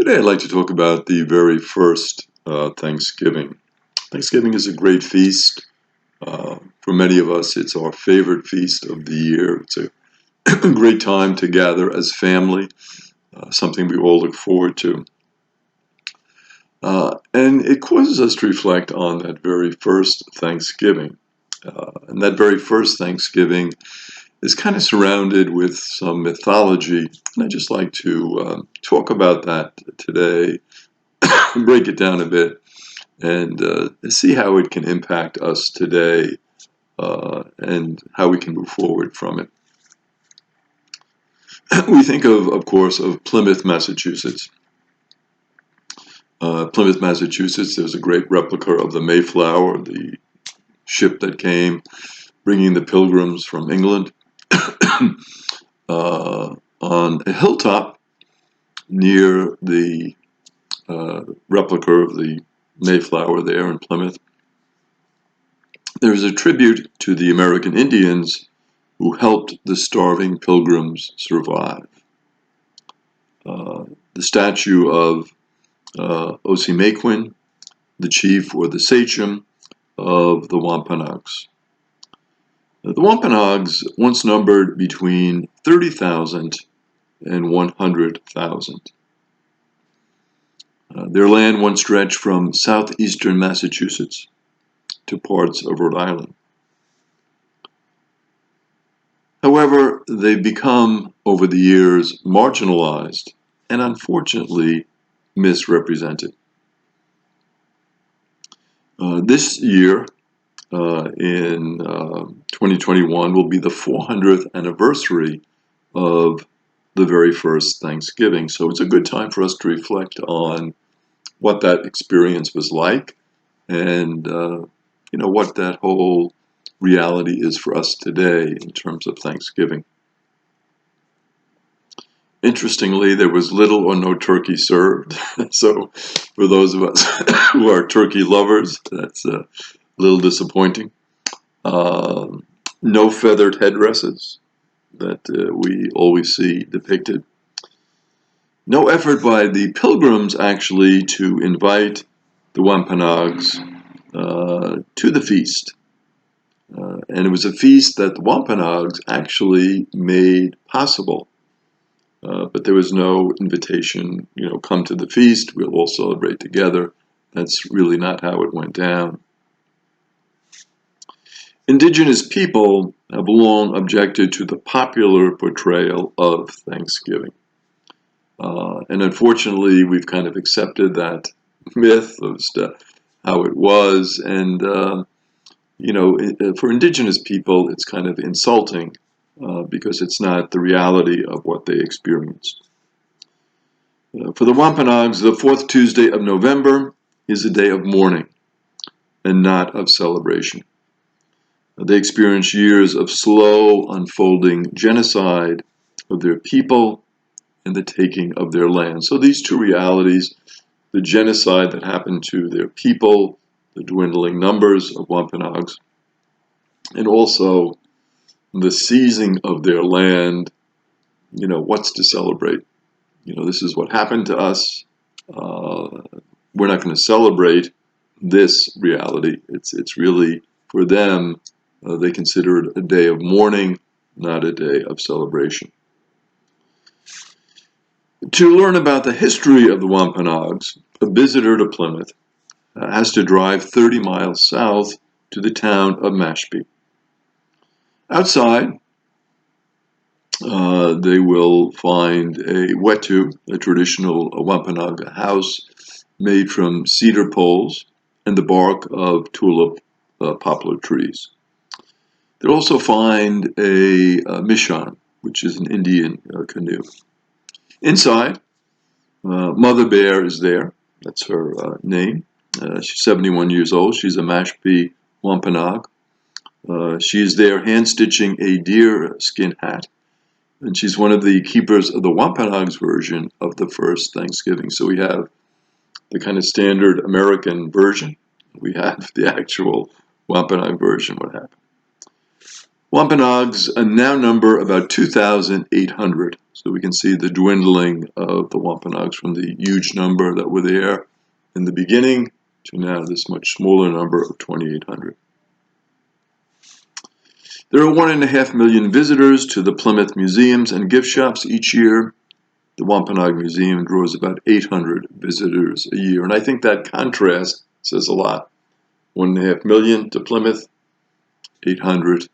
Today I'd like to talk about the very first Thanksgiving. Thanksgiving is a great feast. For many of us, it's our favorite feast of the year. It's a great time to gather as family, something we all look forward to. And it causes us to reflect on that very first Thanksgiving. And that very first Thanksgiving is kind of surrounded with some mythology. And I'd just like to talk about that today, break it down a bit, and see how it can impact us today and how we can move forward from it. We think of course, of Plymouth, Massachusetts. Plymouth, Massachusetts, there's a great replica of the Mayflower, the ship that came bringing the pilgrims from England. On a hilltop near the replica of the Mayflower there in Plymouth, there's a tribute to the American Indians who helped the starving pilgrims survive. The statue of Osamequin, the chief or the sachem of the Wampanoags. The Wampanoags once numbered between 30,000 and 100,000. Their land once stretched from southeastern Massachusetts to parts of Rhode Island. However, they've become, over the years, marginalized and unfortunately misrepresented. This year, in 2021, will be the 400th anniversary of the very first Thanksgiving. So it's a good time for us to reflect on what that experience was like and what that whole reality is for us today in terms of Thanksgiving. Interestingly, there was little or no turkey served. So for those of us who are turkey lovers, that's a little disappointing. No feathered headdresses that we always see depicted. No effort by the pilgrims actually to invite the Wampanoags to the feast. And it was a feast that the Wampanoags actually made possible. But there was no invitation, come to the feast, we'll all celebrate together. That's really not how it went down. Indigenous people have long objected to the popular portrayal of Thanksgiving. And unfortunately, we've kind of accepted that myth of how it was. And, for Indigenous people, it's kind of insulting because it's not the reality of what they experienced. For the Wampanoags, the fourth Tuesday of November is a day of mourning and not of celebration. They experienced years of slow unfolding genocide of their people and the taking of their land. So these two realities, the genocide that happened to their people, the dwindling numbers of Wampanoags, and also the seizing of their land, what's to celebrate? This is what happened to us. We're not going to celebrate this reality. It's really, for them, they consider it a day of mourning, not a day of celebration. To learn about the history of the Wampanoags, a visitor to Plymouth has to drive 30 miles south to the town of Mashpee. Outside, they will find a wetu, a traditional Wampanoag house made from cedar poles and the bark of tulip poplar trees. They'll also find a mishan, which is an Indian canoe. Inside, Mother Bear is there. That's her name. She's 71 years old. She's a Mashpee Wampanoag. She is there hand-stitching a deer skin hat. And she's one of the keepers of the Wampanoags version of the first Thanksgiving. So we have the kind of standard American version. We have the actual Wampanoag version, what happened. Wampanoags now number about 2,800 So we can see the dwindling of the Wampanoags from the huge number that were there in the beginning to now this much smaller number of 2,800. There are 1.5 million visitors to the Plymouth museums and gift shops each year. The Wampanoag Museum draws about 800 visitors a year. And I think that contrast says a lot. 1.5 million to Plymouth, 800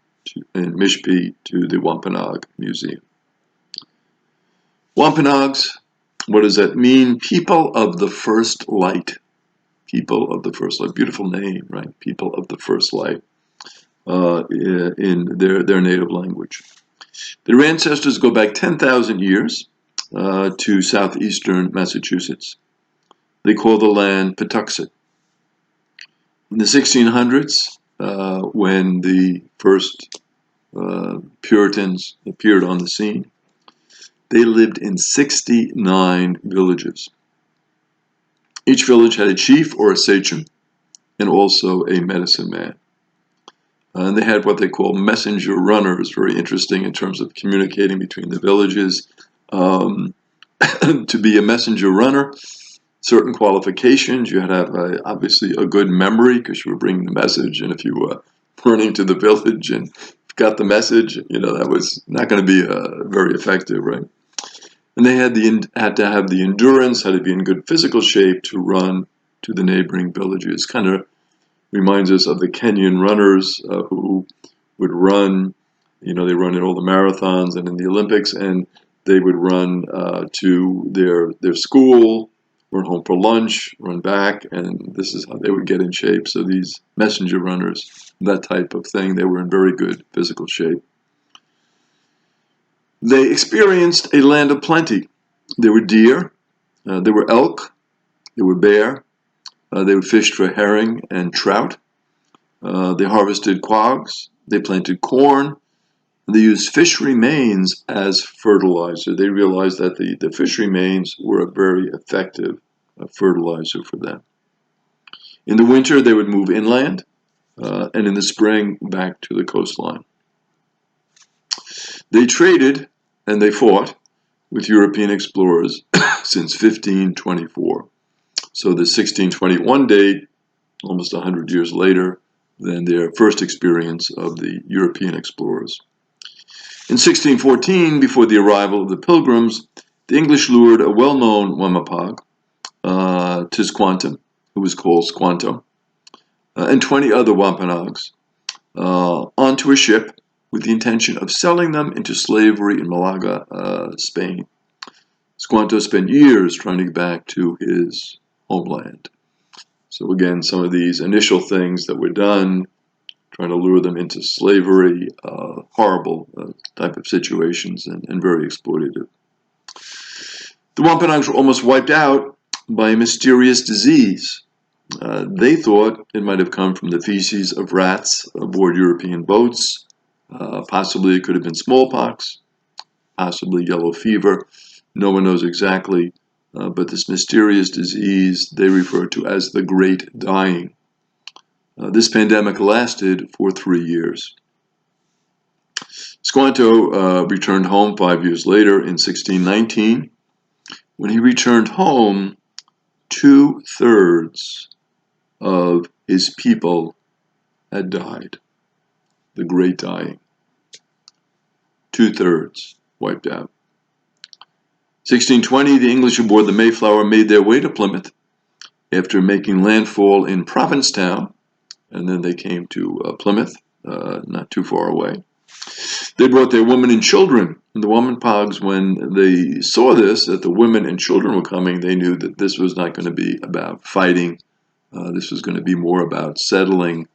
in Mishpee to the Wampanoag Museum. Wampanoags, what does that mean? People of the first light. People of the first light. Beautiful name, right? People of the first light in their native language. Their ancestors go back 10,000 years to southeastern Massachusetts. They call the land Patuxet. In the 1600s, when the first Puritans appeared on the scene, they lived in 69 villages. Each village had a chief or a sachem and also a medicine man. And they had what they call messenger runners, very interesting in terms of communicating between the villages. To be a messenger runner, certain qualifications. You had to have, obviously, a good memory because you were bringing the message. And if you were running to the village and got the message, that was not going to be very effective, right? And they had to have the endurance, had to be in good physical shape to run to the neighboring villages. Kind of reminds us of the Kenyan runners who would run. They run in all the marathons and in the Olympics, and they would run to their school, run home for lunch, run back, and this is how they would get in shape. So these messenger runners, that type of thing, they were in very good physical shape. They experienced a land of plenty. There were deer, there were elk, there were bear. They would fish for herring and trout. They harvested quags. They planted corn. They used fish remains as fertilizer. They realized that the fish remains were a very effective fertilizer for them. In the winter, they would move inland, and in the spring, back to the coastline. They traded and they fought with European explorers since 1524. So the 1621 date, almost 100 years later than their first experience of the European explorers. In 1614, before the arrival of the Pilgrims, the English lured a well-known Wampanoag, Tisquantum, who was called Squanto, and 20 other Wampanoags onto a ship with the intention of selling them into slavery in Malaga, Spain. Squanto spent years trying to get back to his homeland. So again, some of these initial things that were done, trying to lure them into slavery, horrible type of situations and very exploitative. The Wampanoags were almost wiped out by a mysterious disease. They thought it might have come from the feces of rats aboard European boats. Possibly it could have been smallpox, possibly yellow fever. No one knows exactly, but this mysterious disease they refer to as the Great Dying. This pandemic lasted for 3 years. Squanto returned home 5 years later in 1619. When he returned home, 2/3 of his people had died. The Great Dying. 2/3 wiped out. 1620, the English aboard the Mayflower made their way to Plymouth after making landfall in Provincetown, and then they came to Plymouth, not too far away. They brought their women and children, and the Wampanoags, when they saw this, that the women and children were coming, they knew that this was not going to be about fighting. This was going to be more about settling,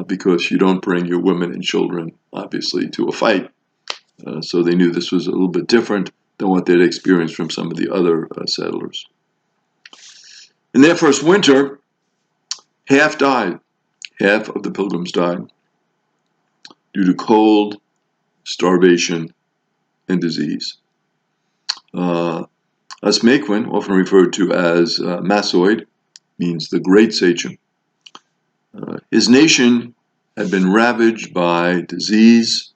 because you don't bring your women and children, obviously, to a fight. So they knew this was a little bit different than what they'd experienced from some of the other settlers. In their first winter, half died. Half of the Pilgrims died due to cold, starvation, and disease. Usmaquin, often referred to as Massoid, means the great sachem. His nation had been ravaged by disease.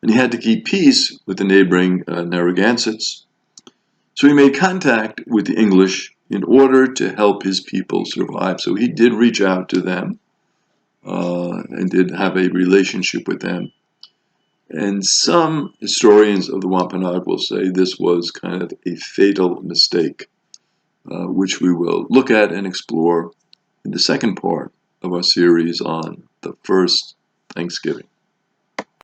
and he had to keep peace with the neighboring Narragansetts. So he made contact with the English in order to help his people survive. So he did reach out to them and did have a relationship with them. And some historians of the Wampanoag will say this was kind of a fatal mistake, which we will look at and explore in the second part of our series on the first Thanksgiving.